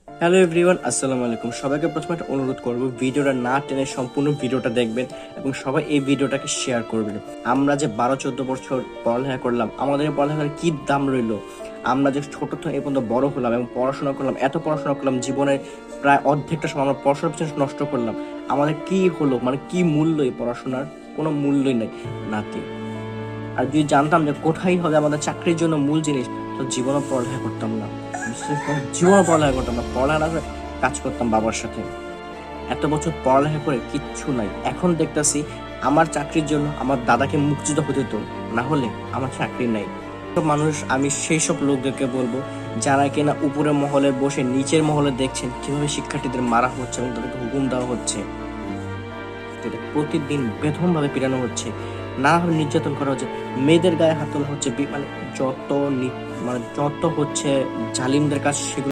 Hello everyone, আসসালামু আলাইকুম। সবাইকে প্রথমে একটা অনুরোধ করব, ভিডিওটা না টেনে সম্পূর্ণ ভিডিওটা দেখবেন এবং সবাই এই ভিডিওটাকে শেয়ার করবেন। আমরা যে 12-14 বছর পড়ালেখা করলাম, আমাদের এই পড়ালেখার কি দাম রইলো? আমরা যে ছোট থেকে এই পর্যন্ত বড় হলাম এবং পড়াশোনা করলাম, এত পড়াশোনা করলাম, জীবনের প্রায় অর্ধেকটা সময় আমরা পড়াশোনার পিছনে নষ্ট করলাম। আমাদের কি হলো, মানে কি মূল্য এই পড়াশোনার? কোনো মূল্যই নেই, নাতি। আর যদি জানতাম যে কোথায় হবে আমাদের চাকরির জন্য মূল জিনিস, তো জীবনও পড়ালেখা করতাম না। বিশেষ করে জীবনও পড়ালেখা করতাম না, পড়ালেখা করে কাজ করতাম বাবার সাথে। এত বছর পড়ালেখা করে কিচ্ছু নাই। এখন দেখতাছি আমার চাকরির জন্য আমার দাদাকে মুক্তিযুদ্ধ হতে হতো, না হলে আমার চাকরি নাই। সব মানুষ, আমি সেই সব লোকদেরকে বলবো যারা কিনা উপরের মহলে বসে নিচের মহলে দেখছেন কিভাবে শিক্ষার্থীদের মারা হচ্ছে এবং তাদেরকে হুকুম দেওয়া হচ্ছে, প্রতিদিন বেধমভাবে পিটানো হচ্ছে, নানাভাবে নির্যাতন করা হচ্ছে, মেয়েদের গায়ে হাত তোলা হচ্ছে, মানে যত মানে যত হচ্ছে জালিমদের কাজ সেগুলো